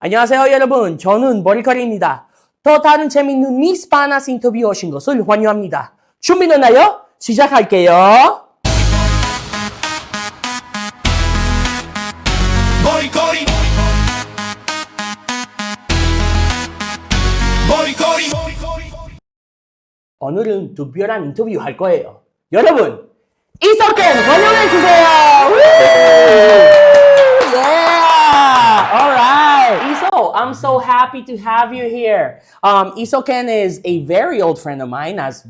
안녕하세요 여러분, 저는 머리카락입니다. 더 다른 재밌는 미스 바나스 인터뷰에 오신 것을 환영합니다. 준비됐나요? 시작할게요. 머리카락 오늘은 특별한 인터뷰 할 거예요. 여러분, 이소켄 환영해주세요. Yeah! Alright. Iso, I'm so happy to have you here. Isoken is a very old friend of mine, as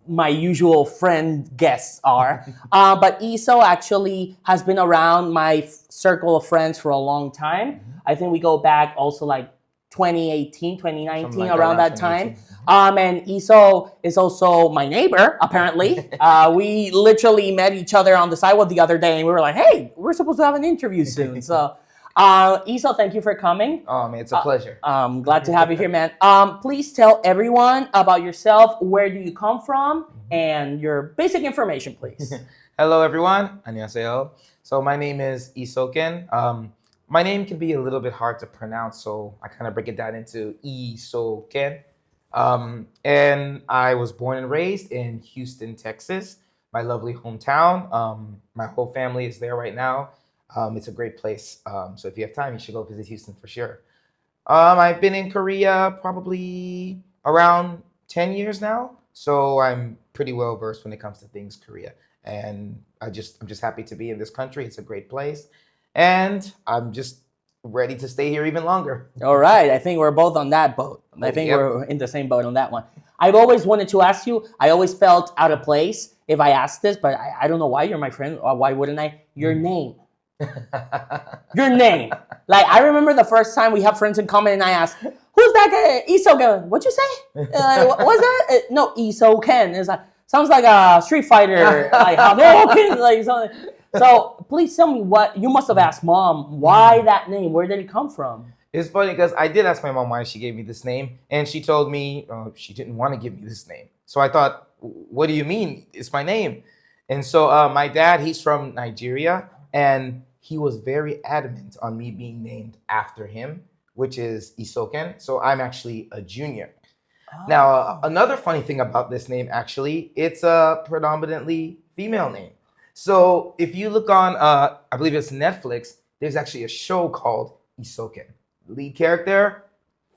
my usual friend guests are. But Iso actually has been around my circle of friends for a long time. I think we go back also like 2018, 2019, like around that time. And Iso is also my neighbor, apparently. We literally met each other on the sidewalk the other day, and we were like, hey, we're supposed to have an interview soon. So, Iso, thank you for coming. Oh, man, it's a pleasure. Glad to have you here, man. Please tell everyone about yourself. Where do you come from? And your basic information, please. Hello, everyone. 안녕하세요. So my name is Isoken. My name can be a little bit hard to pronounce, so I kind of break it down into Isoken. And I was born and raised in Houston, Texas, my lovely hometown. My whole family is there right now. It's a great place. So if you have time, you should go visit Houston for sure. I've been in Korea probably around 10 years now. So I'm pretty well versed when it comes to things Korea. And I'm just happy to be in this country. It's a great place. And I'm just ready to stay here even longer. All right. I think we're both on that boat. I think we're in the same boat on that one. I've always wanted to ask you, I always felt out of place if I asked this, but I don't know why you're my friend, or why wouldn't I? Your name. Your name. Like, I remember the first time we have friends in common and I asked, who's that guy? Isoken. What'd you say? What's that? No, Isoken. It's like, sounds like a Street Fighter. Like, Hadouken, like something. So please tell me, what you must have asked mom, why that name? Where did it come from? It's funny because I did ask my mom why she gave me this name, and she told me she didn't want to give me this name. So I thought, what do you mean? It's my name. And so my dad, he's from Nigeria, and he was very adamant on me being named after him, which is Isoken. So I'm actually a junior. Oh. Now, another funny thing about this name, actually, it's a predominantly female name. So if you look on, I believe it's Netflix, there's actually a show called Isoken. Lead character,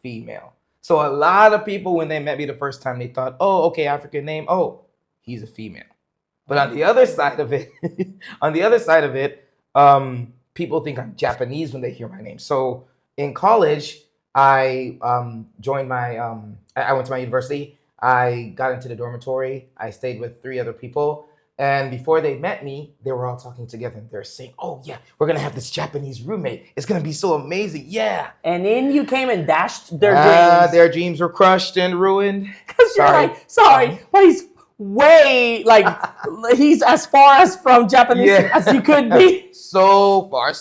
female. So a lot of people, when they met me the first time, they thought, oh, okay, African name. Oh, he's a female. But on the other side of it, people think I'm Japanese when they hear my name. So in college, I joined my, I went to my university. I got into the dormitory. I stayed with 3 other people. And before they met me, they were all talking together. They're saying, oh, yeah, we're going to have this Japanese roommate. It's going to be so amazing. Yeah. And then you came and dashed their dreams. Their dreams were crushed and ruined. Because you're like, sorry, but he's way, like, he's as far as from Japanese as you could be. So far.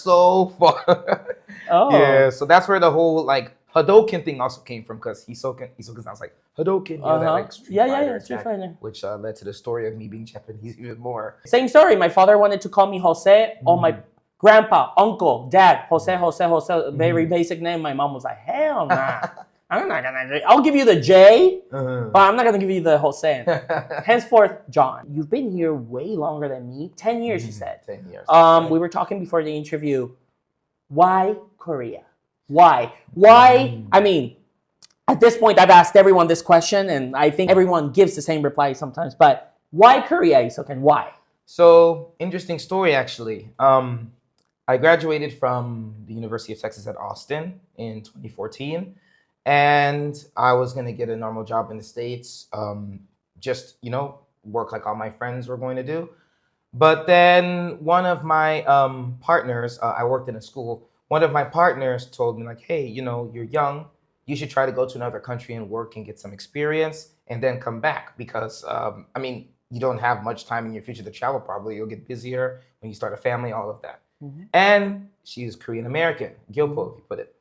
Oh. Yeah, so that's where the whole, like, Hadouken thing also came from, because Isoken sounds like Hadouken, you know, that like Street Fighter attack, which led to the story of me being Japanese even more. Same story. My father wanted to call me Jose, or my grandpa, uncle, dad, Jose, very basic name. My mom was like, hell nah. I'm not gonna. I'll give you the J, but I'm not gonna give you the Jose. Henceforth, John. You've been here way longer than me. 10 years, you said. 10 years. We were talking before the interview. Why Korea? Why? I mean, at this point, I've asked everyone this question, and I think everyone gives the same reply sometimes. But why Korea, Isoken? Why? So, interesting story, actually. I graduated from the University of Texas at Austin in 2014, and I was going to get a normal job in the States, just, you know, work like all my friends were going to do. But then one of my partners, I worked in a school, one of my partners told me, like, hey, you know, you're young. You should try to go to another country and work and get some experience and then come back. Because, I mean, you don't have much time in your future to travel probably. You'll get busier when you start a family, all of that. And she's Korean American, Gyopo, if you put it.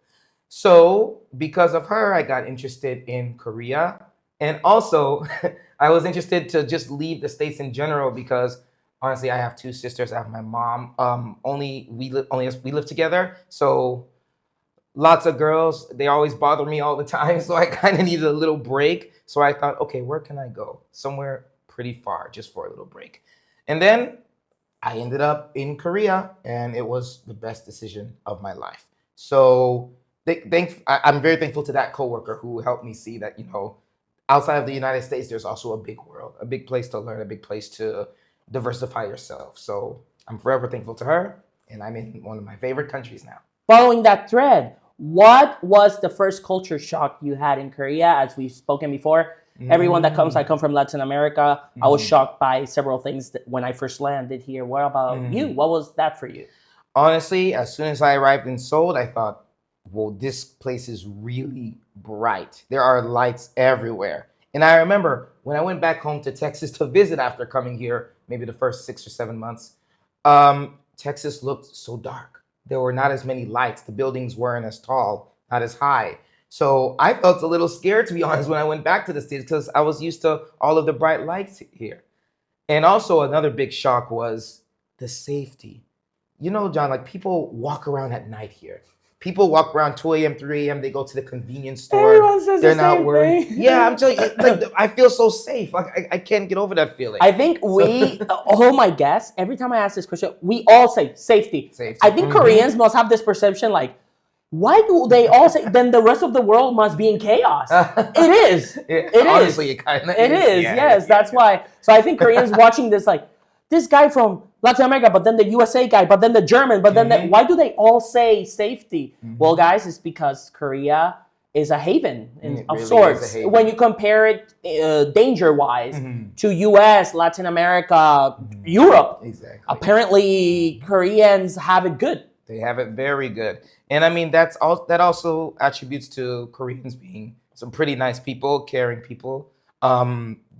So because of her, I got interested in Korea. And also, I was interested to just leave the States in general because honestly, I have 2 sisters. I have my mom. We live together. So lots of girls. They always bother me all the time. So I kind of needed a little break. So I thought, okay, where can I go? Somewhere pretty far just for a little break. And then I ended up in Korea, and it was the best decision of my life. So I'm very thankful to that coworker who helped me see that, outside of the United States, there's also a big world, a big place to learn, a big place to diversify yourself. So I'm forever thankful to her, and I'm in one of my favorite countries now. Following that thread, what was the first culture shock you had in Korea? As we've spoken before, everyone that comes, I come from Latin America. I was shocked by several things when I first landed here. What about you? What was that for you? Honestly, as soon as I arrived in Seoul, I thought, well, this place is really bright. There are lights everywhere. And I remember when I went back home to Texas to visit after coming here, maybe the first 6 or 7 months, Texas looked so dark. There were not as many lights. The buildings weren't as tall, not as high. So I felt a little scared, to be honest, when I went back to the States because I was used to all of the bright lights here. And also another big shock was the safety. John, like people walk around at night here. People walk around 2 a.m., 3 a.m. They go to the convenience store. Everyone says They're the not same worried. thing. Yeah, I'm telling you, like I feel so safe. Like I can't get over that feeling. I think all my guests, every time I ask this question, we all say safety. Safety. I think Koreans must have this perception like, why do they all say, then the rest of the world must be in chaos? It is. Honestly, it kind of It is, yes. That's why. So I think Koreans watching this like, this guy from Latin America, but then the USA guy, but then the German, but then why do they all say safety? Well, guys, it's because Korea is a haven of really sorts. is a haven. When you compare it danger-wise to US, Latin America, Europe, Exactly. Apparently Koreans have it good. They have it very good. And I mean, that also attributes to Koreans being some pretty nice people, caring people.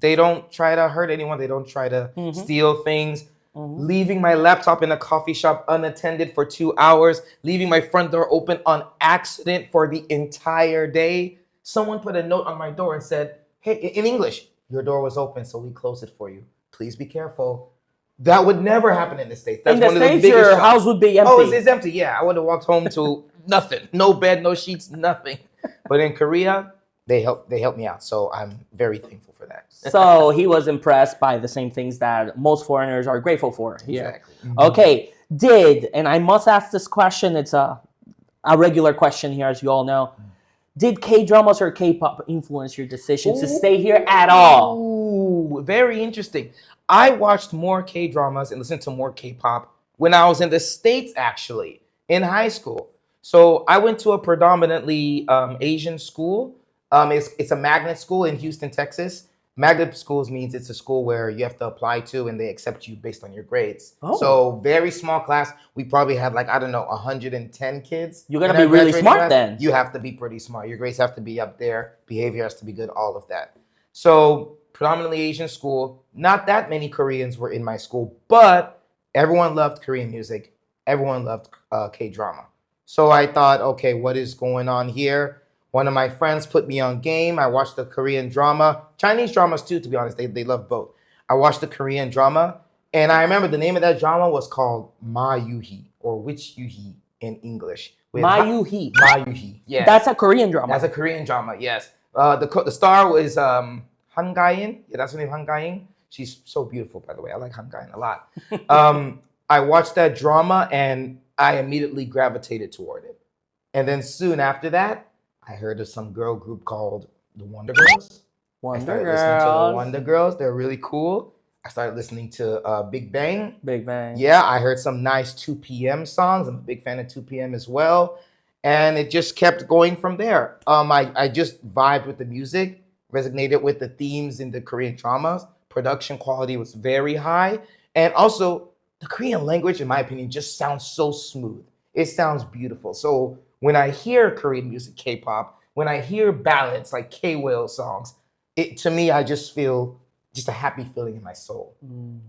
They don't try to hurt anyone. They don't try to steal things. Leaving my laptop in a coffee shop unattended for 2 hours, leaving my front door open on accident for the entire day. Someone put a note on my door and said, hey, in English, your door was open, so we closed it for you. Please be careful. That would never happen in the States. That's In the one of the States, biggest your shocks. house would be empty. Oh, it's empty. Yeah, I would have walked home to nothing. No bed, no sheets, nothing. But in Korea, they helped me out. So I'm very thankful for that. So he was impressed by the same things that most foreigners are grateful for here. Exactly. Okay, and I must ask this question, it's a regular question here, as you all know. Did K-dramas or K-pop influence your decision to stay here at all? Ooh, very interesting. I watched more K-dramas and listened to more K-pop when I was in the States, actually, in high school. So I went to a predominantly Asian school. It's a magnet school in Houston, Texas. Magnet schools means it's a school where you have to apply to and they accept you based on your grades. Oh. So very small class. We probably had 110 kids. You gotta be really smart class. then. You have to be pretty smart. Your grades have to be up there. Behavior has to be good, all of that. So predominantly Asian school. Not that many Koreans were in my school, but everyone loved Korean music. Everyone loved K-drama. So I thought, okay, what is going on here? One of my friends put me on game. I watched the Korean drama, Chinese dramas too, to be honest. They love both. I watched the Korean drama, and I remember the name of that drama was called Ma Yuhi, or Which Yuhi in English. Ma Yuhi. Ma Yuhi, yes. That's a Korean drama. That's a Korean drama, yes. The star was Han Ga-in. Yeah, that's her name, Han Ga-in. She's so beautiful, by the way. I like Han Ga-in a lot. I watched that drama, and I immediately gravitated toward it. And then soon after that, I heard of some girl group called the Wonder Girls. I started listening to the Wonder Girls. They're really cool. I started listening to Big Bang. Big Bang. Yeah, I heard some nice 2 p.m. songs. I'm a big fan of 2 p.m. as well. And it just kept going from there. I just vibed with the music, resonated with the themes in the Korean dramas. Production quality was very high. And also, the Korean language, in my opinion, just sounds so smooth. It sounds beautiful. So when I hear Korean music, K-pop, when I hear ballads like K-Will songs, to me, I just feel just a happy feeling in my soul.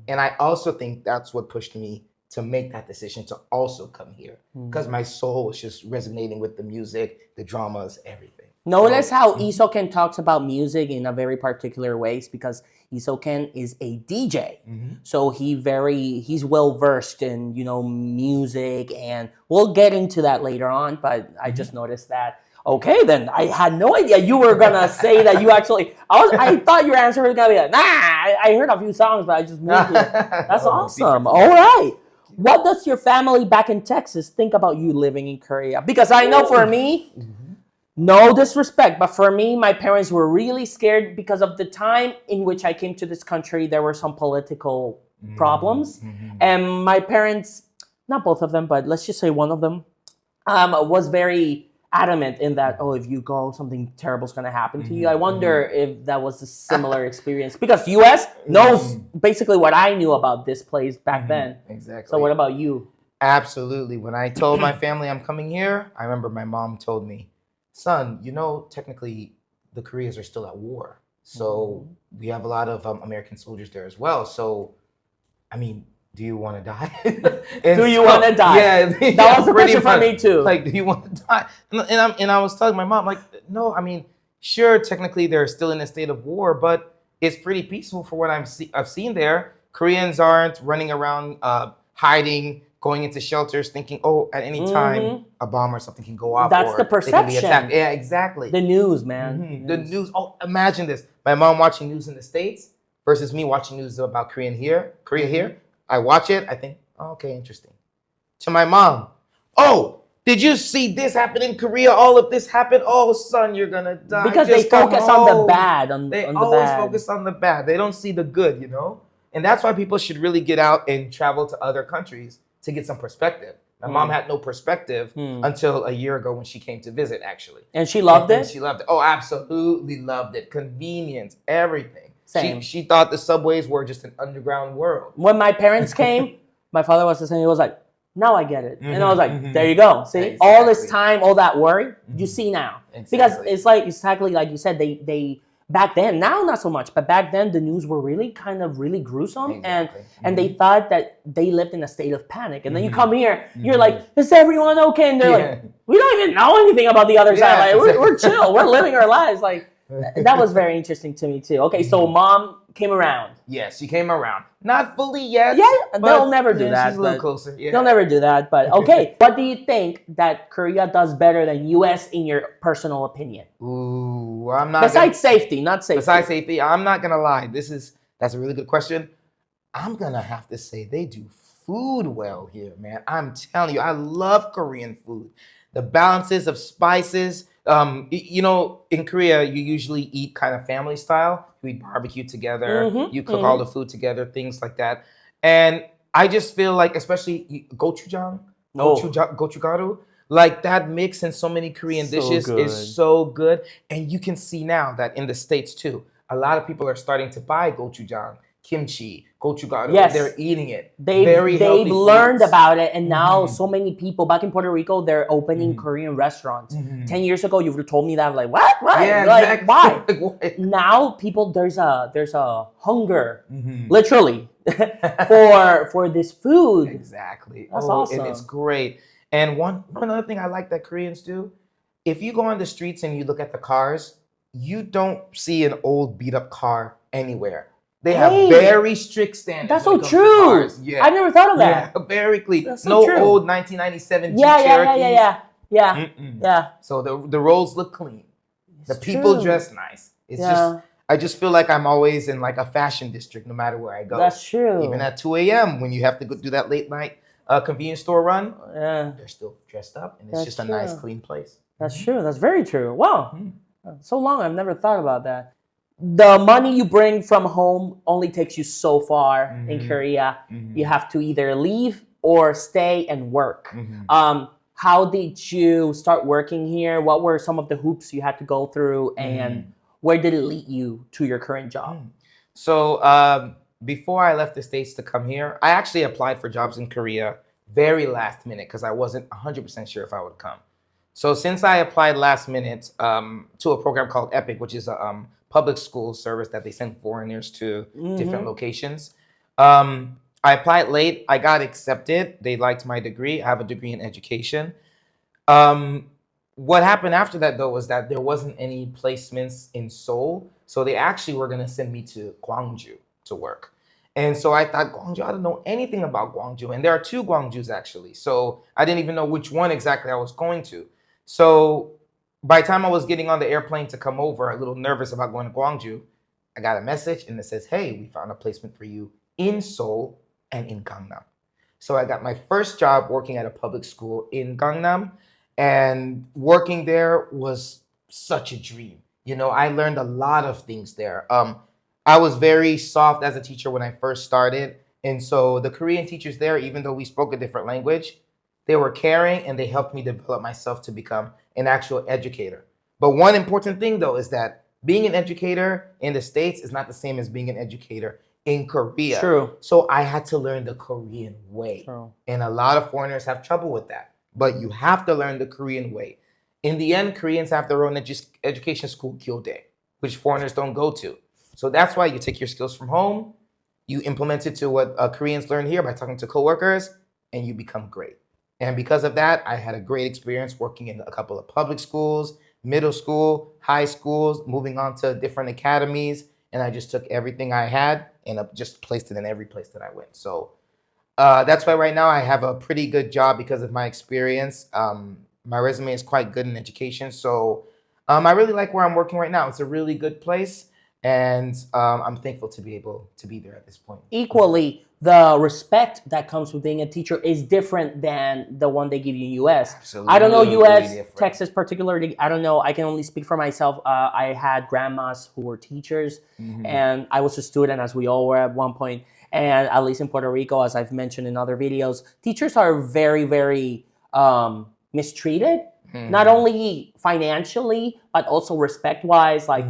And I also think that's what pushed me to make that decision to also come here, because my soul was just resonating with the music, the dramas, everything. Notice how Isoken talks about music in a very particular ways because Isoken is a DJ. So he's well versed in, music, and we'll get into that later on, but I just noticed that. Okay, then I had no idea you were gonna say that you actually. I thought your answer was gonna be like, nah. I heard a few songs, but I just moved here. That's awesome. All right. What does your family back in Texas think about you living in Korea? Because I know for me, no disrespect, but for me, my parents were really scared because of the time in which I came to this country. There were some political problems, and my parents, not both of them, but let's just say one of them, was very adamant in that, if you go, something terrible is going to happen to you. I wonder if that was a similar experience because US knows basically what I knew about this place back then. Exactly. So what about you? Absolutely. When I told my family I'm coming here, I remember my mom told me, son, technically the Koreas are still at war. So we have a lot of American soldiers there as well. So, I mean, do you want to die? Do you want to die? Yeah, that was the question for me too. Like, do you want to die? And I was telling my mom, like, no, I mean, sure, technically they're still in a state of war, but it's pretty peaceful for what I've seen there. Koreans aren't running around hiding, going into shelters, thinking, at any time a bomb or something can go off. That's or the perception. They can be attacked. Yeah, exactly. The news, man. The news. Oh, imagine this: my mom watching news in the States versus me watching news about Korea here. I watch it, I think, okay, interesting. To my mom, did you see this happen in Korea? All of this happened? Oh, son, you're gonna die. Because they focus on the bad. They always focus on the bad. They don't see the good, And that's why people should really get out and travel to other countries to get some perspective. My mom had no perspective until a year ago when she came to visit, actually. And she loved it? She loved it. Oh, absolutely loved it. Convenience, everything. Same. She thought the subways were just an underground world. When my parents came, my father was the same. He was like, now I get it. And I was like, there you go. See, exactly. All this time, all that worry, you see now. Exactly. Because it's like, exactly like you said, they back then, now not so much, but back then the news were really kind of really gruesome. Exactly. And they thought that they lived in a state of panic. And then you come here, you're like, is everyone okay? And they're like, we don't even know anything about the other side. Like, we're chill. We're living our lives. Like, that was very interesting to me too. Okay, so mom came around. Yes, she came around. Not fully yet. Yeah, they'll never do that. She's a little closer. Yeah. They'll never do that. But okay, what do you think that Korea does better than US in your personal opinion? Ooh, I'm not. Besides safety, not safety. Besides safety, I'm not gonna lie. That's a really good question. I'm gonna have to say they do food well here, man. I'm telling you, I love Korean food. The balances of spices. In Korea, you usually eat kind of family style. You eat barbecue together. You cook all the food together, things like that. And I just feel like, especially gochujang, gochugaru, like that mix in so many Korean dishes is so good. And you can see now that in the States too, a lot of people are starting to buy gochujang, kimchi, gochugaru. Yes. They're eating it. They've learned about it, and now so many people back in Puerto Rico, they're opening Korean restaurants. 10 years ago, you would have told me that, I'm like, what? Yeah, like, exactly. why? Now people, there's a hunger, literally, for this food. Exactly. That's awesome. And it's great. And one other thing I like that Koreans do, if you go on the streets and you look at the cars, you don't see an old beat up car anywhere. They have very strict standards. That's so true. Yeah. I never thought of that. Yeah, very clean. That's so no true. old 1997 Jeep Cherokees. Yeah. So the roads look clean. The people dress nice. It's just, I just feel like I'm always in like a fashion district no matter where I go. That's true. Even at 2 a.m. when you have to go do that late night convenience store run, they're still dressed up, and it's just a nice, clean place. That's true. That's very true. Wow. So long, I've never thought about that. The money you bring from home only takes you so far in Korea. You have to either leave or stay and work. How did you start working here? What were some of the hoops you had to go through, and where did it lead you to your current job? So before I left the States to come here, I actually applied for jobs in Korea very last minute because I wasn't 100% sure if I would come. So since I applied last minute to a program called EPIC, which is a public school service that they send foreigners to different locations, I applied late. I got accepted. They liked my degree. I have a degree in education. what happened after that though was that there wasn't any placements in Seoul, so they actually were gonna send me to Gwangju to work. And so I thought Gwangju, I don't know anything about Gwangju, and there are two Gwangjus actually. So I didn't even know which one exactly I was going to. So by the time I was getting on the airplane to come over, a little nervous about going to Gwangju, I got a message and it says, "Hey, we found a placement for you in Seoul and in Gangnam." So I got my first job working at a public school in Gangnam, and working there was such a dream. You know, I learned a lot of things there. I was very soft as a teacher when I first started. And so the Korean teachers there, even though we spoke a different language, they were caring and they helped me develop myself to become an actual educator. But one important thing though is that being an educator in the States is not the same as being an educator in Korea. True. So I had to learn the Korean way. True. And a lot of foreigners have trouble with that. But you have to learn the Korean way. In the end, Koreans have their own education school, Kyode, which foreigners don't go to. So that's why you take your skills from home, you implement it to what Koreans learn here by talking to coworkers, and you become great. And because of that, I had a great experience working in a couple of public schools, middle school, high schools, moving on to different academies. And I just took everything I had and just placed it in every place that I went. So that's why right now I have a pretty good job because of my experience. My resume is quite good in education. So I really like where I'm working right now. It's a really good place. And I'm thankful to be able to be there at this point. Equally, the respect that comes with being a teacher is different than the one they give you in U.S. Absolutely. I don't know U.S., Different. Texas particularly. I don't know. I can only speak for myself. I had grandmas who were teachers, and I was a student, as we all were at one point. And at least in Puerto Rico, as I've mentioned in other videos, teachers are very, very mistreated. Not only financially, but also respect-wise. Like,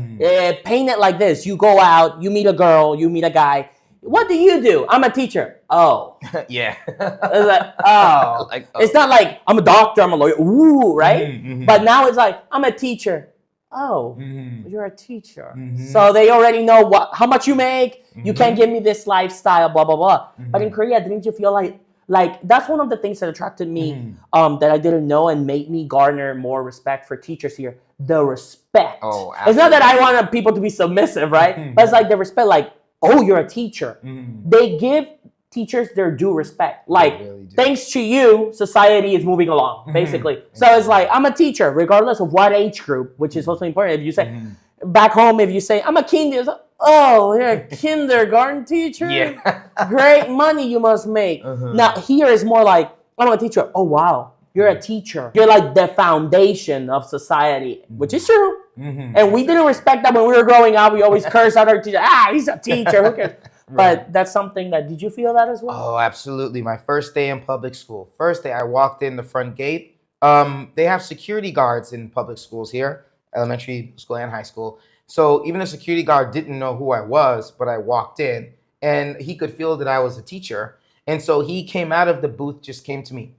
paint it like this. You go out, you meet a girl, you meet a guy. What do you do? I'm a teacher. Oh. Yeah. It's like, oh. Like, It's not like, I'm a doctor, I'm a lawyer. Ooh, right? But now it's like, I'm a teacher. Oh, you're a teacher. So they already know how much you make. You can't give me this lifestyle, blah, blah, blah. But in Korea, didn't you feel like that's one of the things that attracted me that I didn't know and made me garner more respect for teachers here. The respect. Oh, it's not that I want people to be submissive, right? But it's like the respect, like, oh, you're a teacher. They give teachers their due respect. Like, really do. Thanks to you, society is moving along, basically. So it's like, I'm a teacher, regardless of what age group, which is also important. If you say, back home, if you say, I'm a kinder, oh, you're a kindergarten teacher? Yeah. Great money you must make. Now, here is more like, I'm a teacher. Oh, wow. You're a teacher. You're like the foundation of society, which is true. And we didn't respect that when we were growing up. We always cursed at our teacher. He's a teacher. Who cares? But that's something that, did you feel that as well? Oh, absolutely. My first day in public school. First day I walked in the front gate. They have security guards in public schools here, elementary school and high school. So even the security guard didn't know who I was, but I walked in and he could feel that I was a teacher. And so he came out of the booth, just came to me,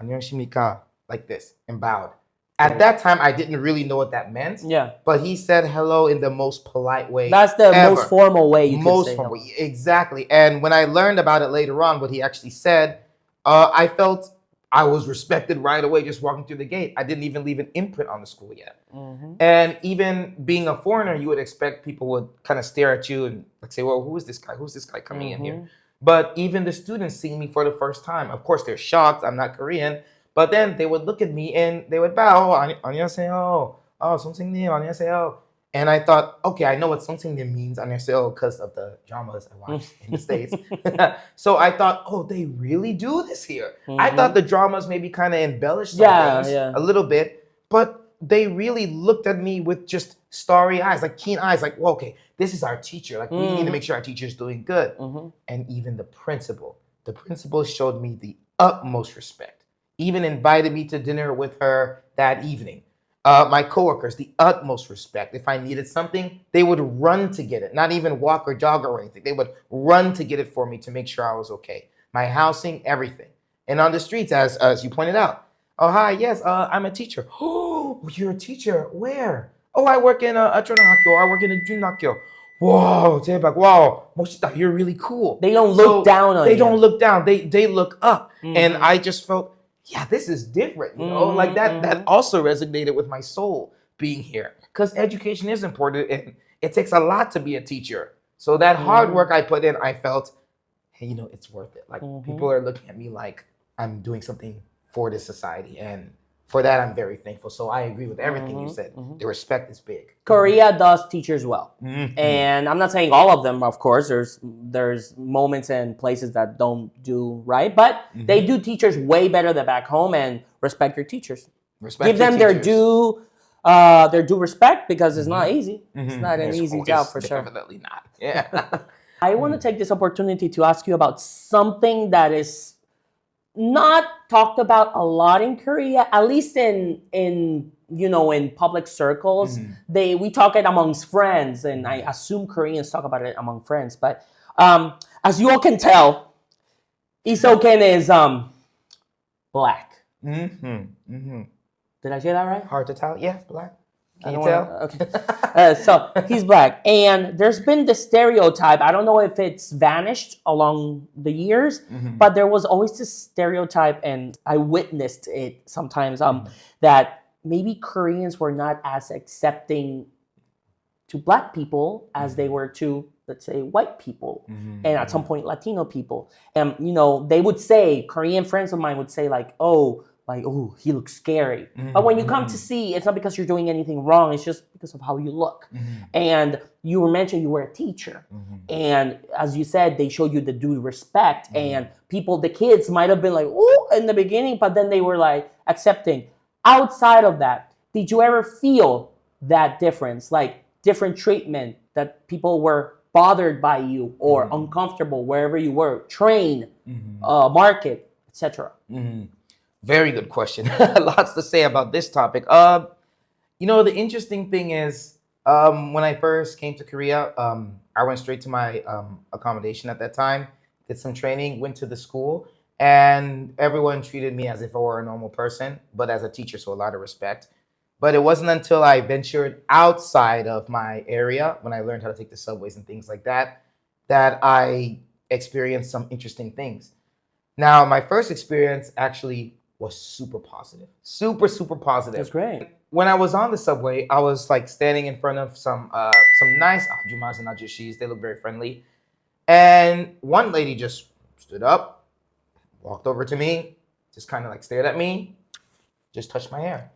안녕하십니까, like this, and bowed. At that time, I didn't really know what that meant. Yeah. But he said hello in the most polite way. That's the most formal way you could say hello. Exactly. And when I learned about it later on, what he actually said, I felt I was respected right away just walking through the gate. I didn't even leave an imprint on the school yet. And even being a foreigner, you would expect people would kind of stare at you and like say, well, who is this guy? Who's this guy coming in here? But even the students seeing me for the first time, of course, they're shocked. I'm not Korean. But then they would look at me and they would bow. 안녕하세요. Oh, 선생님, 안녕하세요. And I thought, okay, I know what 선생님 means, 안녕하세요, because of the dramas I watched in the States. So I thought, oh, they really do this here. I thought the dramas maybe kind of embellished some things a little bit, but they really looked at me with just starry eyes, like keen eyes, like, well, okay, this is our teacher. Like, we need to make sure our teacher's doing good. And even the principal showed me the utmost respect. Even invited me to dinner with her that evening. My coworkers, the utmost respect. If I needed something, they would run to get it. Not even walk or jog or anything. They would run to get it for me to make sure I was okay. My housing, everything. And on the streets, as you pointed out. Oh, hi, yes, I'm a teacher. Oh, you're a teacher. Where? Oh, I work in a 초등학교. I work in a 중학교. Whoa, 대박. Wow, 멋있다. You're really cool. They don't look down on you. They don't look down. They look up. And I just felt, yeah, this is different, you know, like that also resonated with my soul being here, because education is important and it takes a lot to be a teacher. So that hard work I put in, I felt, hey, you know, it's worth it. Like people are looking at me like I'm doing something for this society, and for that I'm very thankful. So I agree with everything you said. The respect is big. Korea does teachers well, and I'm not saying all of them, of course. There's moments and places that don't do right, but they do teachers way better than back home. And respect your teachers. Give them their due respect, because it's not easy. It's not an easy job for sure. Definitely not. Yeah. I want to take this opportunity to ask you about something that is not talked about a lot in Korea, at least in public circles. We talk it amongst friends, and I assume Koreans talk about it among friends. But as you all can tell, Isoken is black. Did I say that right? Hard to tell. Yeah, black. Can you tell? Okay. So he's black, and there's been this stereotype. I don't know if it's vanished along the years, but there was always this stereotype, and I witnessed it sometimes, that maybe Koreans were not as accepting to black people as they were to, let's say, white people, and at some point Latino people. And they would say, Korean friends of mine would say oh, he looks scary. But when you come to see, it's not because you're doing anything wrong. It's just because of how you look. And you were mentioned you were a teacher. And as you said, they showed you the due respect. And the kids might have been like, oh, in the beginning, but then they were like accepting. Outside of that, did you ever feel that difference? Like different treatment, that people were bothered by you or uncomfortable wherever you were, train, market, etc.? Very good question. Lots to say about this topic. The interesting thing is, when I first came to Korea, I went straight to my accommodation at that time, did some training, went to the school, and everyone treated me as if I were a normal person, but as a teacher, so a lot of respect. But it wasn't until I ventured outside of my area, when I learned how to take the subways and things like that, that I experienced some interesting things. Now, my first experience actually was super positive. Super, super positive. That's great. When I was on the subway, I was like standing in front of some nice Kdramas and ajushis. They look very friendly. And one lady just stood up, walked over to me, just kind of like stared at me, just touched my hair.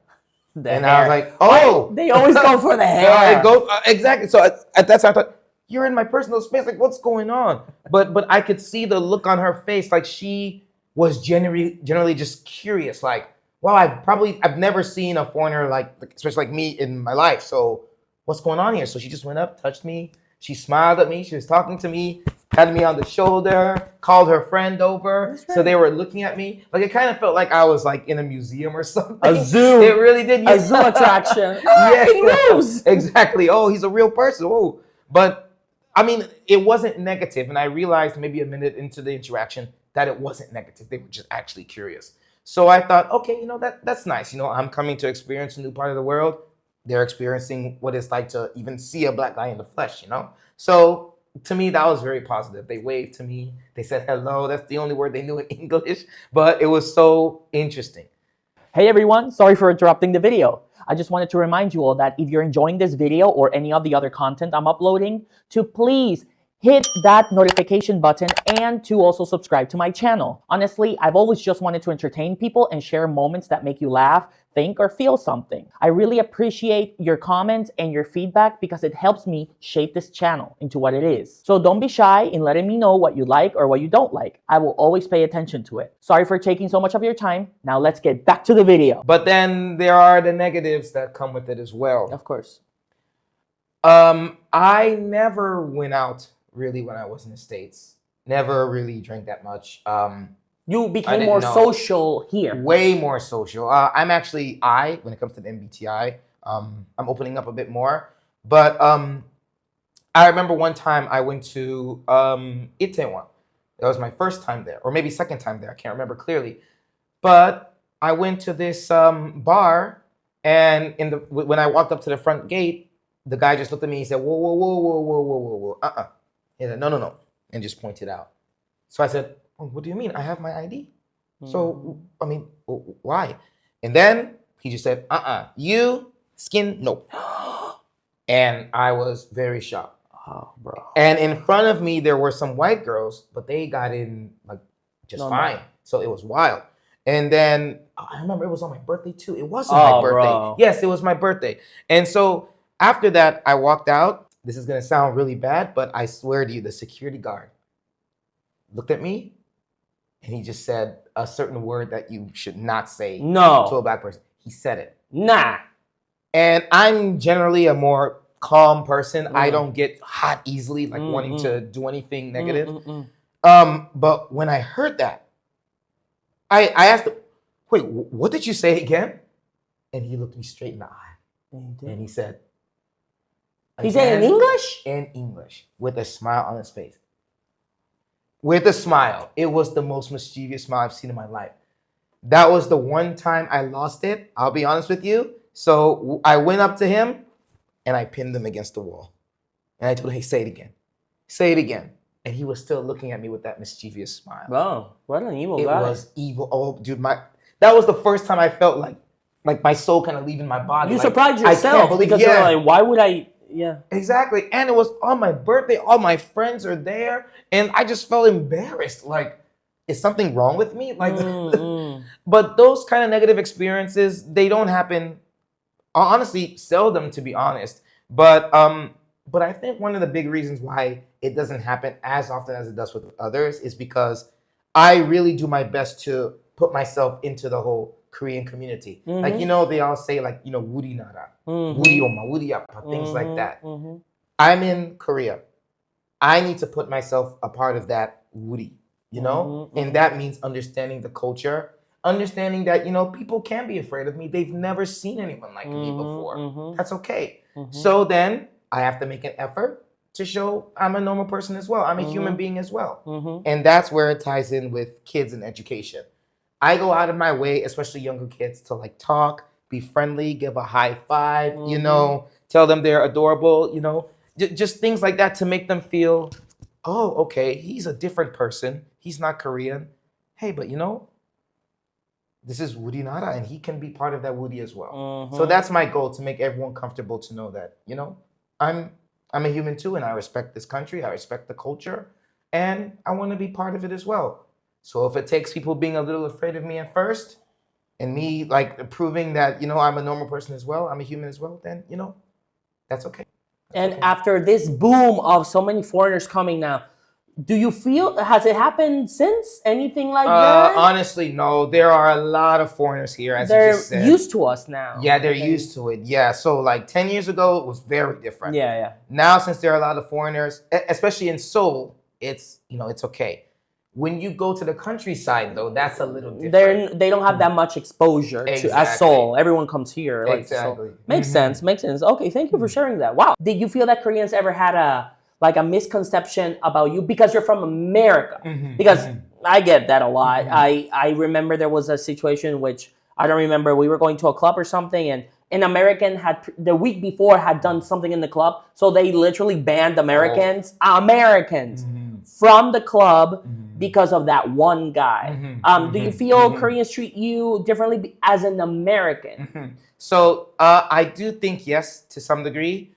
I was like, oh. They always go for the hair. Exactly. So at that time, I thought, you're in my personal space. Like, what's going on? But I could see the look on her face. Like, she was generally just curious. Like, wow, I've never seen a foreigner like especially like me in my life. So what's going on here? So she just went up, touched me. She smiled at me. She was talking to me, patted me on the shoulder, called her friend over. Right. So they were looking at me. Like, it kind of felt like I was like in a museum or something. A zoo. It really did. A zoo attraction. Yeah, it moves. Exactly. Oh, he's a real person. Oh, but I mean, it wasn't negative. And I realized maybe a minute into the interaction that it wasn't negative. They were just actually curious. So I thought, okay, that's nice. I'm coming to experience a new part of the world. They're experiencing what it's like to even see a black guy in the flesh, So to me, that was very positive. They waved to me. They said hello. That's the only word they knew in English, but it was so interesting. Hey everyone, sorry for interrupting the video. I just wanted to remind you all that if you're enjoying this video or any of the other content I'm uploading, to please hit that notification button and to also subscribe to my channel. Honestly, I've always just wanted to entertain people and share moments that make you laugh, think, or feel something. I really appreciate your comments and your feedback because it helps me shape this channel into what it is. So don't be shy in letting me know what you like or what you don't like. I will always pay attention to it. Sorry for taking so much of your time. Now let's get back to the video. But then there are the negatives that come with it as well. Of course. I never went out really when I was in the States. Never really drank that much. You became more social here. Way more social. I'm actually, when it comes to the MBTI, I'm opening up a bit more. But I remember one time I went to Itaewon. That was my first time there, or maybe second time there. I can't remember clearly. But I went to this bar, and when I walked up to the front gate, the guy just looked at me. He said, "Whoa, whoa, whoa, whoa, whoa, whoa, whoa, whoa, He said, no, and just pointed out. So I said, oh, what do you mean? I have my ID. So, I mean, why? And then he just said, you, skin, no. And I was very shocked. Oh, bro. And in front of me, there were some white girls, but they got in like just fine. So it was wild. And then I remember it was on my birthday too. It wasn't my birthday. Bro. Yes, it was my birthday. And so after that, I walked out. This is going to sound really bad, but I swear to you, the security guard looked at me and he just said a certain word that you should not say to a black person. He said it. Nah. And I'm generally a more calm person. I don't get hot easily, like wanting to do anything negative. But when I heard that, I asked him, wait, what did you say again? And he looked me straight in the eye. And he said, he said in English? In English, with a smile on his face. With a smile. It was the most mischievous smile I've seen in my life. That was the one time I lost it. I'll be honest with you. So I went up to him and I pinned him against the wall. And I told him, hey, say it again. Say it again. And he was still looking at me with that mischievous smile. Oh, what an evil guy. It was evil. Oh, dude, that was the first time I felt like my soul kind of leaving my body. You surprised yourself because you're like, why would I? Yeah. Exactly. And it was on my birthday. All my friends are there. And I just felt embarrassed. Like, is something wrong with me? Like, but those kind of negative experiences, they don't happen, honestly, seldom, to be honest. But I think one of the big reasons why it doesn't happen as often as it does with others is because I really do my best to put myself into the whole Korean community. Like, they all say, like, Wuri Nara, Wuri Oma, Wuri Appa, things like that. I'm in Korea. I need to put myself a part of that Wuri, and that means understanding the culture, understanding that, people can be afraid of me. They've never seen anyone like me before. That's okay. So then I have to make an effort to show I'm a normal person as well. I'm a human being as well. And that's where it ties in with kids and education. I go out of my way, especially younger kids, to like talk, be friendly, give a high five, tell them they're adorable, just things like that to make them feel, oh, okay, he's a different person. He's not Korean. Hey, but this is Woody Nara, and he can be part of that Woody as well. So that's my goal, to make everyone comfortable to know that, I'm a human too, and I respect this country. I respect the culture, and I want to be part of it as well. So if it takes people being a little afraid of me at first, and me like proving that, I'm a normal person as well, I'm a human as well, then, that's okay. And after this boom of so many foreigners coming now, do you feel, has it happened since? Anything like that? Honestly, no. There are a lot of foreigners here, as they're you just said. used to us now. Yeah, they're used to it. Yeah, so like 10 years ago, it was very different. Yeah. Now, since there are a lot of foreigners, especially in Seoul, it's, it's okay. When you go to the countryside, though, that's a little different. They don't have that much exposure to as Seoul. Everyone comes here. Like, exactly. So. Makes sense. Okay, thank you for sharing that. Wow. Did you feel that Koreans ever had a misconception about you because you're from America? Because I get that a lot. I remember there was a situation in which, I don't remember, we were going to a club or something, and an American had the week before had done something in the club, so they literally banned Americans from the club because of that one guy. Do you feel Koreans treat you differently as an American? So I do think yes, to some degree.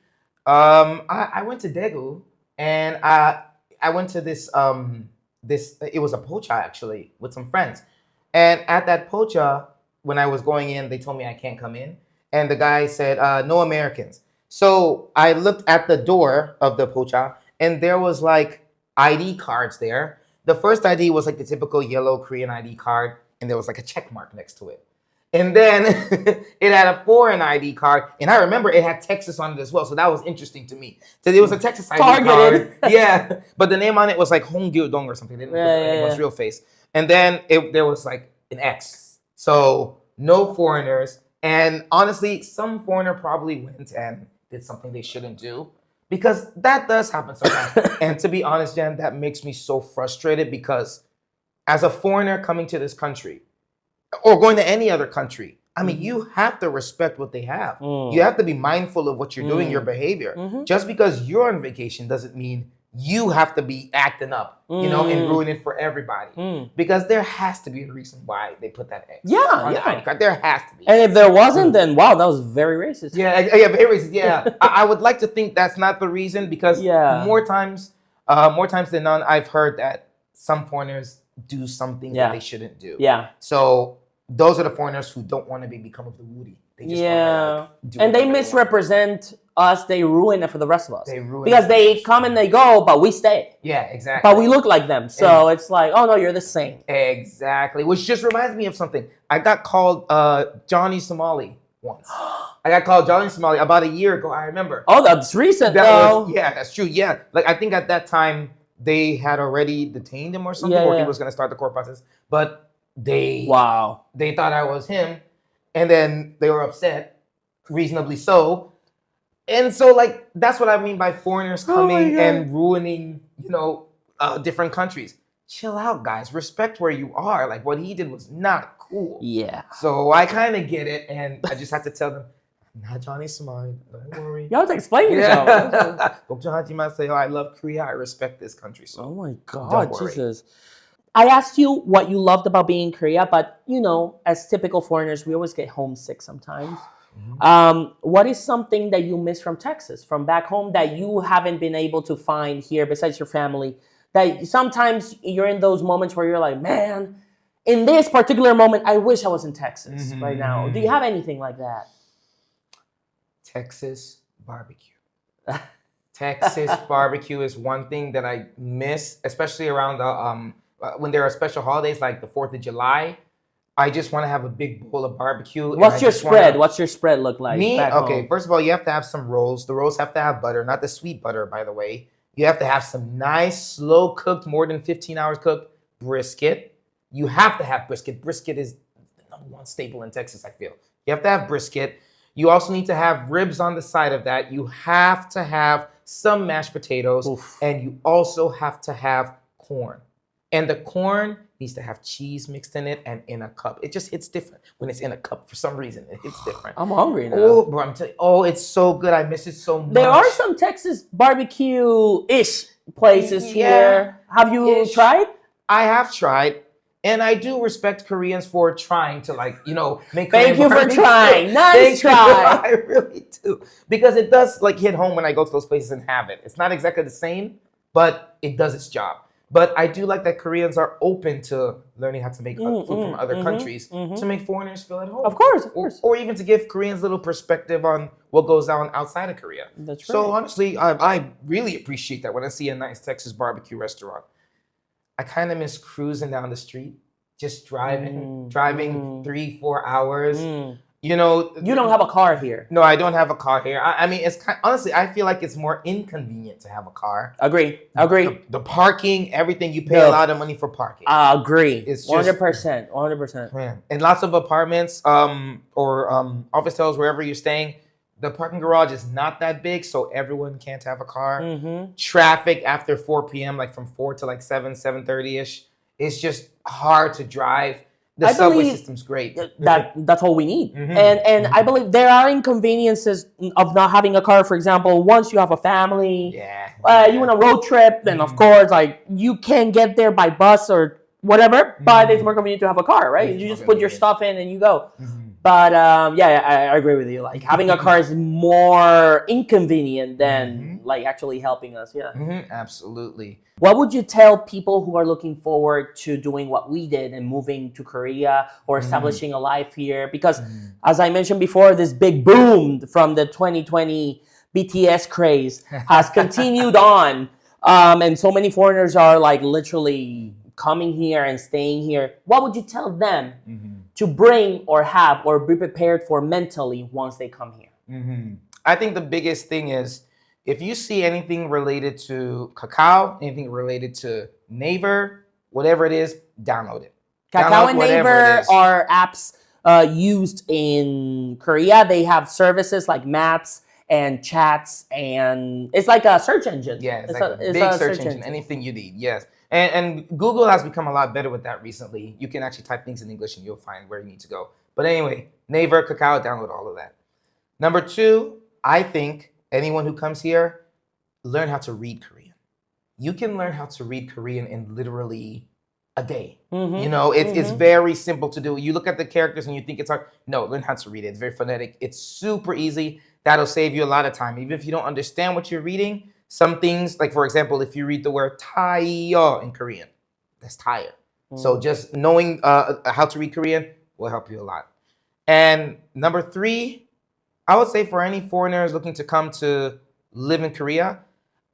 I went to Daegu, and I went to this it was a pocha actually with some friends, and at that pocha, when I was going in, they told me I can't come in, and the guy said no Americans. So I looked at the door of the pocha, and there was like ID cards there. The first ID was like the typical yellow Korean ID card, and there was like a check mark next to it. And then it had a foreign ID card, and I remember it had Texas on it as well, so that was interesting to me. So it was a Texas ID card, yeah, but the name on it was like Hong Gil-dong or something. They didn't put anyone's real face. And then there was like an X, so no foreigners. And honestly, some foreigner probably went and did something they shouldn't do, because that does happen sometimes. And to be honest, Jen, that makes me so frustrated, because as a foreigner coming to this country, or going to any other country, I mean, you have to respect what they have. You have to be mindful of what you're doing, your behavior. Just because you're on vacation doesn't mean you have to be acting up, you know, and ruining it for everybody. Because there has to be a reason why they put that X on the ID card. There has to be. And if there wasn't, then wow, that was very racist. Yeah, very racist. Yeah, I would like to think that's not the reason, because more times than none, I've heard that some foreigners do something that they shouldn't do. Yeah. So those are the foreigners who don't want to become of the woody. They just want to, like, do and they misrepresent us. They ruin it for the rest of us. They ruin because they come and they go, but we stay. Yeah, exactly. But we look like them, so it's like, oh no, you're the same. Exactly. Which just reminds me of something. I got called Johnny Somali once. I got called Johnny Somali about a year ago. I remember. Oh, that's recent, though. Yeah, that's true. Yeah, like I think at that time they had already detained him or something, or he was going to start the court process. But they thought I was him, and then they were upset, reasonably so. And so, like, that's what I mean by foreigners coming and ruining, you know, different countries. Chill out, guys. Respect where you are. Like, what he did was not cool. Yeah. So I kind of get it, and I just have to tell them, not Johnny Somali. Don't worry. You have to explain yourself. I love Korea. I respect this country. So oh my God, Jesus. I asked you what you loved about being in Korea, but, you know, as typical foreigners, we always get homesick sometimes. What is something that you miss from Texas, from back home, that you haven't been able to find here besides your family? That sometimes you're in those moments where you're like, man, in this particular moment, I wish I was in Texas right now. Do you have anything like that? Texas barbecue. Texas barbecue is one thing that I miss, especially around the when there are special holidays like the 4th of July. I just want to have a big bowl of barbecue. What's your spread? What's your spread look like? Okay, first of all, you have to have some rolls. The rolls have to have butter, not the sweet butter, by the way. You have to have some nice, slow cooked, more than 15 hours cooked brisket. You have to have brisket. Brisket is the #1 staple in Texas, I feel. You have to have brisket. You also need to have ribs on the side of that. You have to have some mashed potatoes. And you also have to have corn. And the corn needs to have cheese mixed in it and in a cup. It just hits different when it's in a cup. For some reason, it hits different. I'm hungry now. Oh, bro, I'm telling you. Oh, it's so good. I miss it so much. There are some Texas barbecue-ish places here. Have you tried? I have tried. And I do respect Koreans for trying to, like, you know, make Thank you for trying. Nice try. I really do. Because it does, like, hit home when I go to those places and have it. It's not exactly the same, but it does its job. But I do like that Koreans are open to learning how to make food from other countries to make foreigners feel at home. Of course, of course. Or even to give Koreans a little perspective on what goes on outside of Korea. That's right. So honestly, I really appreciate that when I see a nice Texas barbecue restaurant. I kind of miss cruising down the street, just driving 3-4 hours. You know, you don't have a car here. No, I don't have a car here. I mean, it's honestly, I feel like it's more inconvenient to have a car. Agree. The parking, everything, you pay a lot of money for parking. Agree. It's 100%. 100%. Man. And lots of apartments or office hotels, wherever you're staying, the parking garage is not that big, so everyone can't have a car. Traffic after 4 p.m., like from 4 to like 7:30ish, it's just hard to drive. The subway system's great. That's all we need. And I believe there are inconveniences of not having a car. For example, once you have a family, you on a road trip, then of course, like, you can get there by bus or whatever, but it's more convenient to have a car, right? You just put your stuff in and you go. But I agree with you. Like, having a car is more inconvenient than like actually helping us. Absolutely. What would you tell people who are looking forward to doing what we did and moving to Korea or establishing a life here? Because as I mentioned before, this big boom from the 2020 BTS craze has continued on. And so many foreigners are like literally coming here and staying here. What would you tell them to bring or have or be prepared for mentally once they come here? I think the biggest thing is, if you see anything related to Kakao, anything related to Naver, whatever it is, download it. Kakao and Naver are apps used in Korea. They have services like maps and chats, and it's like a search engine. Yeah, it's like a big search engine. Anything you need, yes. And Google has become a lot better with that recently. You can actually type things in English and you'll find where you need to go. But anyway, Naver, Kakao, download all of that. Number 2, I think anyone who comes here, learn how to read Korean. you can learn how to read Korean in literally a day. Mhm. You know, it's Mhm. very simple to do. You look at the characters and you think it's hard. No, learn how to read it. It's very phonetic. It's super easy. That'll save you a lot of time. Even if you don't understand what you're reading, some things, like for example, if you read the word tayo in Korean, that's tire. So just knowing how to read Korean will help you a lot. And number 3, I would say for any foreigners looking to come to live in Korea,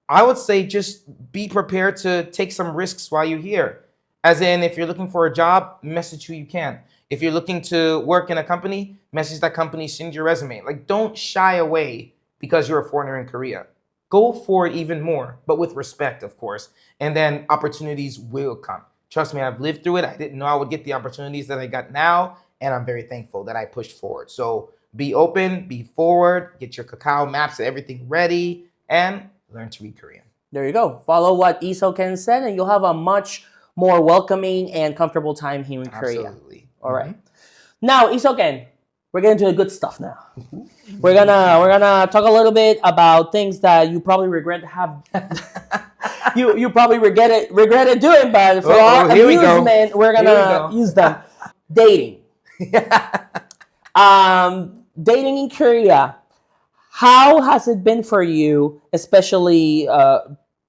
I would say just be prepared to take some risks while you're here. As in, if you're looking for a job, message who you can. If you're looking to work in a company, message that company, send your resume. Like, don't shy away because you're a foreigner in Korea. Go for it even more, but with respect, of course. And then opportunities will come. Trust me, I've lived through it. I didn't know I would get the opportunities that I got now, and I'm very thankful that I pushed forward. So be open, be forward, get your cacao maps and everything ready, and learn to read Korean. There you go. Follow what Isoken said, and you'll have a much more welcoming and comfortable time here in Korea. Absolutely. All right. Now, Isoken, we're getting to the good stuff now. We're gonna talk a little bit about things that you probably regret to have. you probably regretted doing, but for our amusement, we're gonna use them. Dating. Dating in Korea. How has it been for you, especially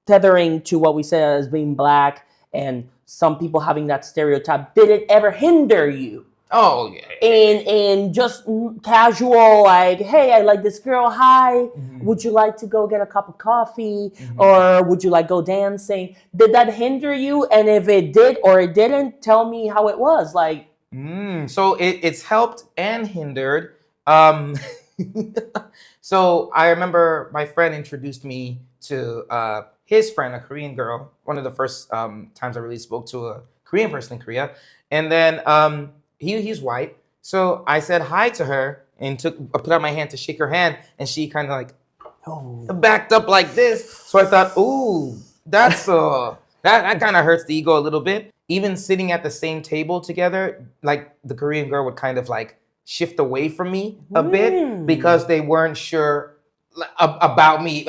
tethering to what we said as being Black and some people having that stereotype? Did it ever hinder you? Oh, yeah. In just casual, like, hey, I like this girl. Hi, would you like to go get a cup of coffee? Or would you like go dancing? Did that hinder you? And if it did or it didn't, tell me how it was. Like, so it's helped and hindered. So I remember my friend introduced me to his friend, a Korean girl. One of the first times I really spoke to a Korean person in Korea. And then he's white. So I said hi to her and put out my hand to shake her hand. And she kind of like backed up like this. So I thought, ooh, that's that kind of hurts the ego a little bit. Even sitting at the same table together, like the Korean girl would kind of like shift away from me a bit because they weren't sure about me,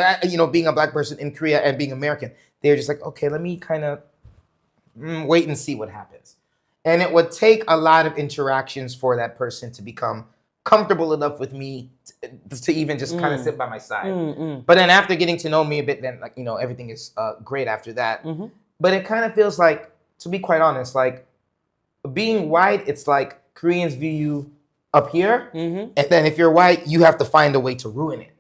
being a Black person in Korea and being American. They were just like, okay, let me kind of wait and see what happens. And it would take a lot of interactions for that person to become comfortable enough with me to even just kind of sit by my side. But then after getting to know me a bit, then everything is great after that. But it kind of feels like, to be quite honest, like being white, it's like Koreans view you up here, and then if you're white, you have to find a way to ruin it.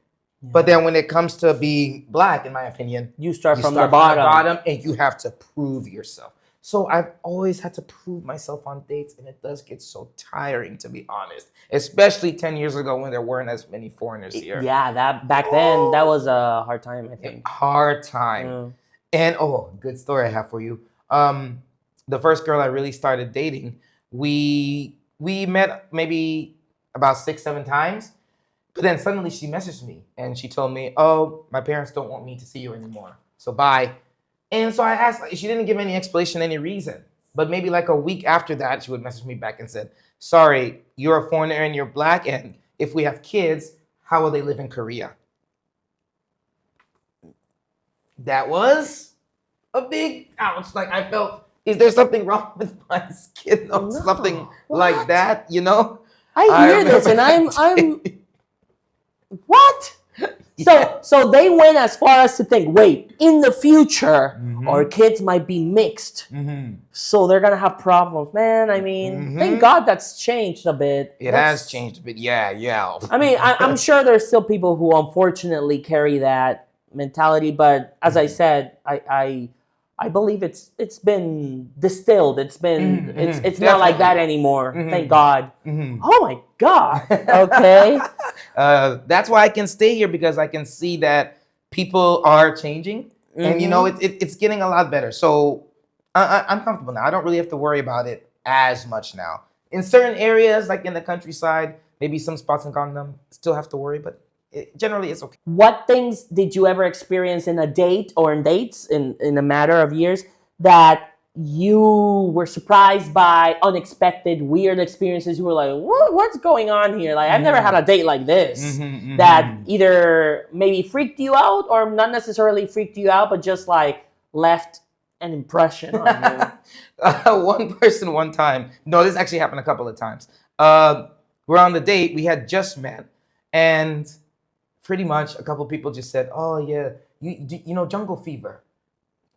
But then when it comes to being Black, in my opinion, you start from the bottom, and you have to prove yourself. So I've always had to prove myself on dates, and it does get so tiring, to be honest. Especially 10 years ago when there weren't as many foreigners here. Yeah, that back then, that was a hard time, I think. Hard time. And good story I have for you. The first girl I really started dating, we met maybe about 6-7 times, but then suddenly she messaged me and she told me, oh, my parents don't want me to see you anymore, so bye. And so I asked, she didn't give any explanation, any reason, but maybe like a week after that, she would message me back and said, sorry, you're a foreigner and you're Black, and if we have kids, how will they live in Korea? That was a big ouch. Like, I felt, is there something wrong with my skin or something like that? I hear this and I'm what? So they went as far as to think, wait, in the future, our kids might be mixed. So they're gonna have problems. Man, I mean, thank God that's changed a bit. It has changed a bit, yeah. I mean, I'm sure there's still people who unfortunately carry that mentality, but as I said, I believe it's been distilled. It's been it's not like that anymore. Thank God. Oh my God. Okay. That's why I can stay here, because I can see that people are changing, and it's getting a lot better. So I'm comfortable now. I don't really have to worry about it as much now. In certain areas, like in the countryside, maybe some spots in Gangnam, still have to worry, but generally it's okay. What things did you ever experience in a date or in dates in a matter of years that you were surprised by, unexpected, weird experiences? You were like, what's going on here? Like, I've never had a date like this that either maybe freaked you out or not necessarily freaked you out, but just like, left an impression on One person one time. No, this actually happened a couple of times. We're on the date. We had just met, and pretty much a couple people just said, "Oh yeah, you know jungle fever."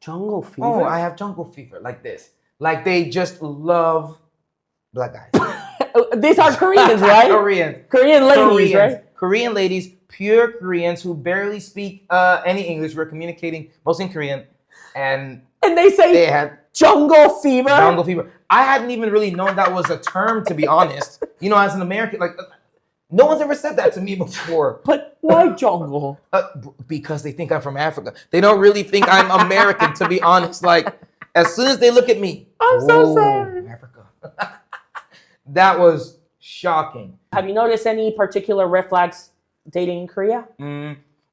Jungle fever? Oh, I have jungle fever. Like this. Like they just love black guys. These are Koreans, right? Korean ladies, right? Korean ladies, pure Koreans who barely speak any English. We're communicating mostly in Korean, and they say they had jungle fever. jungle fever. I hadn't even really known that was a term, to be honest. You know, as an American, like no one's ever said that to me before. But why jungle? Because they think I'm from Africa. They don't really think I'm American, to be honest. Like as soon as they look at me, I'm so sorry. Africa. That was shocking. Have you noticed any particular red flags dating in Korea?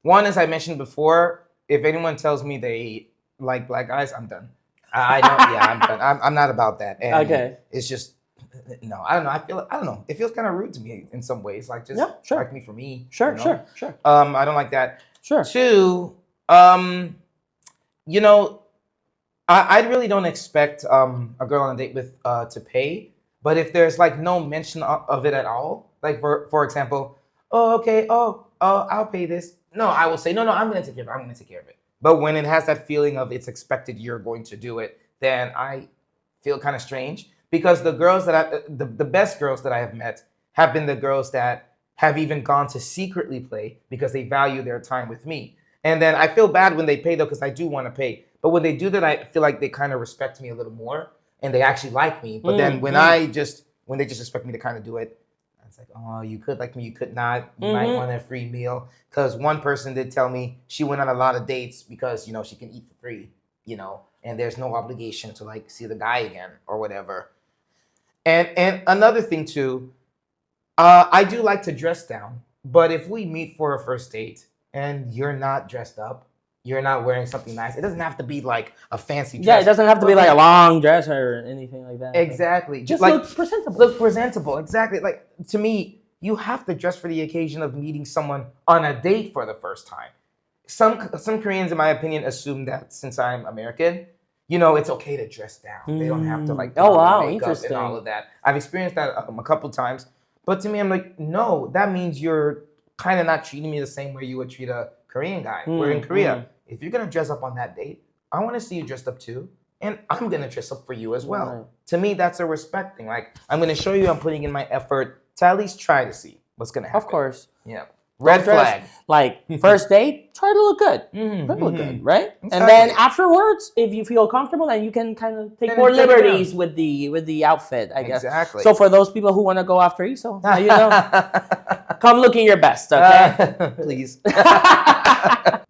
One, as I mentioned before, if anyone tells me they like black guys, I'm done. I don't. Yeah, I'm done. I'm not about that. And Okay. It's just no. I don't know. I don't know. It feels kind of rude to me in some ways. Like just like me for me. Sure, you know? sure. I don't like that. Sure. Two, you know, I really don't expect a girl on a date with to pay. But if there's like no mention of it at all, like for example, oh okay, I'll pay this. No, I will say no, I'm gonna take care of it. I'm gonna take care of it. But when it has that feeling of it's expected you're going to do it, then I feel kind of strange because the girls that the best girls that I have met have been the girls that have even gone to secretly play because they value their time with me. And then I feel bad when they pay though because I do want to pay. But when they do that, I feel like they kind of respect me a little more and they actually like me. But then when they just expect me to kind of do it, it's like, oh, you could like me, you could not. You might want a free meal. Because one person did tell me she went on a lot of dates because, you know, she can eat for free, you know, and there's no obligation to like see the guy again or whatever. And another thing too, I do like to dress down. But if we meet for a first date and you're not dressed up, you're not wearing something nice. It doesn't have to be like a fancy dress. Yeah, it doesn't have to be like a long dress or anything like that. Exactly. Just like, look presentable. Look presentable. Exactly. Like to me, you have to dress for the occasion of meeting someone on a date for the first time. Some Koreans, in my opinion, assume that since I'm American, you know, it's okay to dress down. They don't have to like put on makeup interesting. and all of that. I've experienced that a couple times. But to me, I'm like, no, that means you're kind of not treating me the same way you would treat a Korean guy. Where in Korea, if you're gonna dress up on that date, I want to see you dressed up too, and I'm gonna dress up for you as well. Right. To me, that's a respect thing. Like I'm gonna show you I'm putting in my effort to at least try to see what's gonna happen. Of course. Yeah. Red flag. Like first date, try to look good. Look good, right? Exactly. And then afterwards, if you feel comfortable, then you can kind of take more liberties with the outfit, I guess. Exactly. So for those people who want to go after Iso, now you know, come looking your best, okay? Please.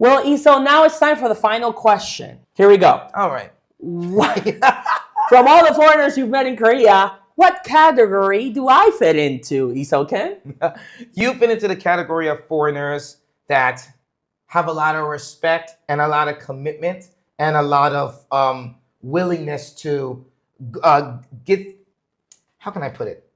Well, Iso, now it's time for the final question. Here we go. All right. From all the foreigners you've met in Korea, what category do I fit into, Isoken? You fit into the category of foreigners that have a lot of respect and a lot of commitment and a lot of willingness to get, how can I put it?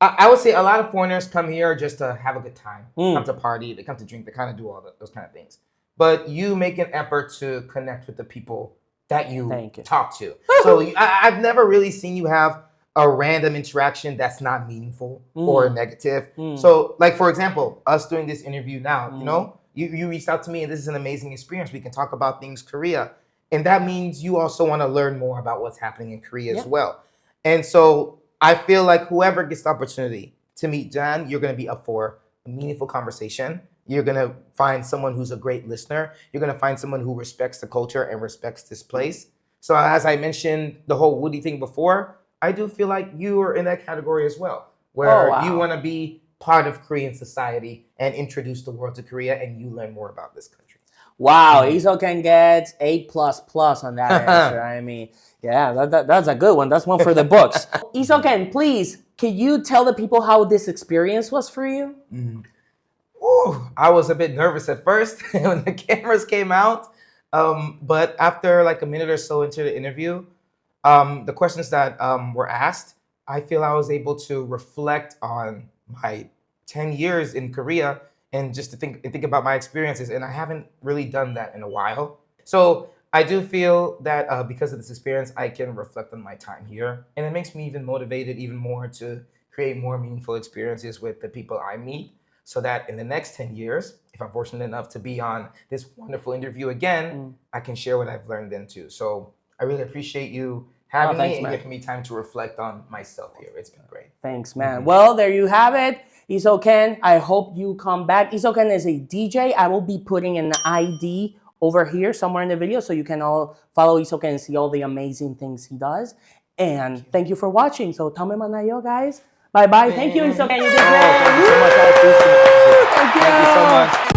I would say a lot of foreigners come here just to have a good time, come to party, they come to drink, they kind of do all those kind of things. But you make an effort to connect with the people that you talk to. So I've never really seen you have a random interaction that's not meaningful or negative. So like, for example, us doing this interview now, you know, you reached out to me and this is an amazing experience. We can talk about things Korea. And that means you also want to learn more about what's happening in Korea as well. And so I feel like whoever gets the opportunity to meet Jan, you're going to be up for a meaningful conversation. You're going to find someone who's a great listener. You're going to find someone who respects the culture and respects this place. So as I mentioned the whole Woody thing before, I do feel like you are in that category as well, where you want to be part of Korean society and introduce the world to Korea and you learn more about this country. Wow, Isoken gets A++ on that answer. I mean, yeah, that's a good one. That's one for the books. Isoken, please, can you tell the people how this experience was for you? Ooh, I was a bit nervous at first when the cameras came out. But after like a minute or so into the interview, the questions that were asked, I feel I was able to reflect on my 10 years in Korea and just to think about my experiences. And I haven't really done that in a while. So I do feel that because of this experience, I can reflect on my time here, and it makes me even motivated even more to create more meaningful experiences with the people I meet, so that in the next 10 years, if I'm fortunate enough to be on this wonderful interview again, I can share what I've learned then too. So I really appreciate you having thanks, me and man. giving me time to reflect on myself here. It's been great. Thanks, man. Well, there you have it. Isoken, I hope you come back. Isoken is a DJ. I will be putting an ID over here somewhere in the video so you can all follow Isoken and see all the amazing things he does. And thank you for watching. So tame manayo, guys. Bye-bye. Thank you, Isoken. You did great. Thank you so much. I appreciate it. Thank you. Thank you so much.